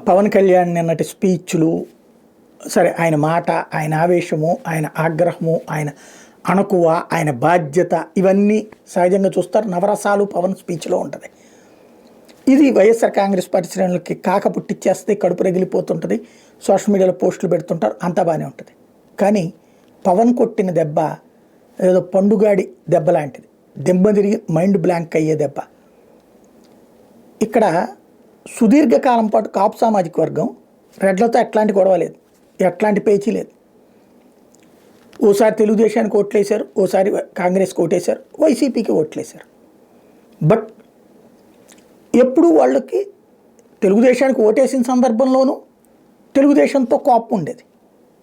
పవన్ కళ్యాణ్ నిన్నటి స్పీచ్లు, సరే ఆయన మాట, ఆయన ఆవేశము, ఆయన ఆగ్రహము, ఆయన అణకువ, ఆయన బాధ్యత, ఇవన్నీ సహజంగా చూస్తారు. నవరసాలు పవన్ స్పీచ్లో ఉంటుంది. ఇది వైఎస్ఆర్ కాంగ్రెస్ పార్టీ శ్రేణులకి కాక పుట్టిచ్చేస్తే, కడుపు రగిలిపోతుంటుంది, సోషల్ మీడియాలో పోస్టులు పెడుతుంటారు, అంతా బాగానే ఉంటుంది. కానీ పవన్ కొట్టిన దెబ్బ ఏదో పండుగాడి దెబ్బ లాంటిది, దెబ్బ తిరిగి మైండ్ బ్లాంక్ అయ్యే దెబ్బ. ఇక్కడ సుదీర్ఘకాలం పాటు కాపు సామాజిక వర్గం రెడ్లతో ఎట్లాంటి గొడవ లేదు, ఎట్లాంటి పేచీ లేదు. ఓసారి తెలుగుదేశానికి ఓట్లేశారు, ఓసారి కాంగ్రెస్కి ఓటేశారు, వైసీపీకి ఓట్లేశారు. బట్ ఎప్పుడు వాళ్ళకి తెలుగుదేశానికి ఓటేసిన సందర్భంలోనూ తెలుగుదేశంతో కోపం ఉండేది,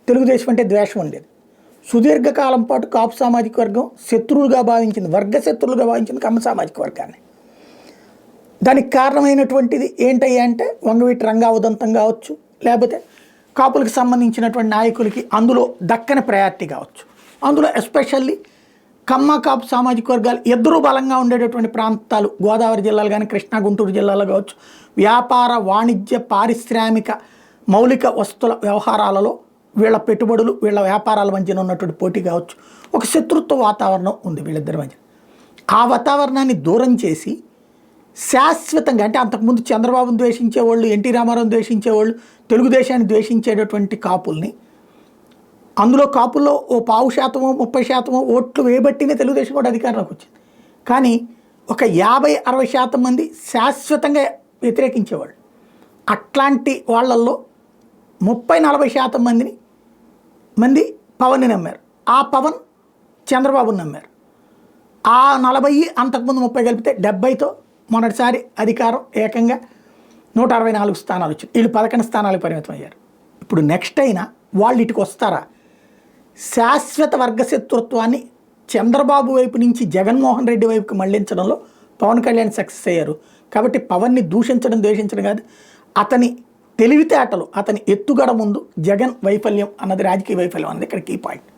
తెలుగుదేశం అంటే ద్వేషం ఉండేది. సుదీర్ఘకాలం పాటు కాపు సామాజిక వర్గం శత్రువులుగా భావించింది, వర్గ శత్రువులుగా భావించింది కమ్మ సామాజిక వర్గాన్ని. దానికి కారణమైనటువంటిది ఏంటయ్యా అంటే వంగవీటి రంగా ఉదంతం కావచ్చు, లేకపోతే కాపులకు సంబంధించినటువంటి నాయకులకి అందులో దక్కని ప్రయారిటీ కావచ్చు. అందులో ఎస్పెషల్లీ కమ్మ కాపు సామాజిక వర్గాలు ఇద్దరూ బలంగా ఉండేటటువంటి ప్రాంతాలు గోదావరి జిల్లాలు కానీ, కృష్ణా గుంటూరు జిల్లాలో కావచ్చు, వ్యాపార వాణిజ్య పారిశ్రామిక మౌలిక వస్తువుల వ్యవహారాలలో వీళ్ళ పెట్టుబడులు, వీళ్ళ వ్యాపారాల మధ్యన ఉన్నటువంటి పోటీ కావచ్చు, ఒక శత్రుత్వ వాతావరణం ఉంది వీళ్ళిద్దరి మధ్య. ఆ వాతావరణాన్ని దూరం చేసి శాశ్వతంగా, అంటే అంతకుముందు చంద్రబాబును ద్వేషించేవాళ్ళు, ఎన్టీ రామారావును ద్వేషించేవాళ్ళు, తెలుగుదేశాన్ని ద్వేషించేటటువంటి కాపుల్ని, అందులో కాపుల్లో ఓ 5% 30% ఓట్లు వేయబట్టినే తెలుగుదేశం కూడా అధికారంలోకి వచ్చింది. కానీ ఒక 50-60% మంది శాశ్వతంగా వ్యతిరేకించేవాళ్ళు. అట్లాంటి వాళ్ళల్లో 30-40% మంది పవన్ని నమ్మారు. ఆ పవన్ చంద్రబాబుని నమ్మారు. ఆ 40 అంతకుముందు 30 కలిపితే 70తో మొదటిసారి అధికారం ఏకంగా 164 స్థానాలు వచ్చింది. వీళ్ళు 11 స్థానాలకు పరిమితం అయ్యారు. ఇప్పుడు నెక్స్ట్ అయినా వాళ్ళు ఇటుకు వస్తారా? శాశ్వత వర్గశత్రుత్వాన్ని చంద్రబాబు వైపు నుంచి జగన్మోహన్ రెడ్డి వైపుకి మళ్లించడంలో పవన్ కళ్యాణ్ సక్సెస్ అయ్యారు. కాబట్టి పవన్ని దూషించడం, ద్వేషించడం కాదు, అతని తెలివితేటలు, అతని ఎత్తుగడ ముందు జగన్ వైఫల్యం అన్నది, రాజకీయ వైఫల్యం అన్నది ఇక్కడ కీ పాయింట్.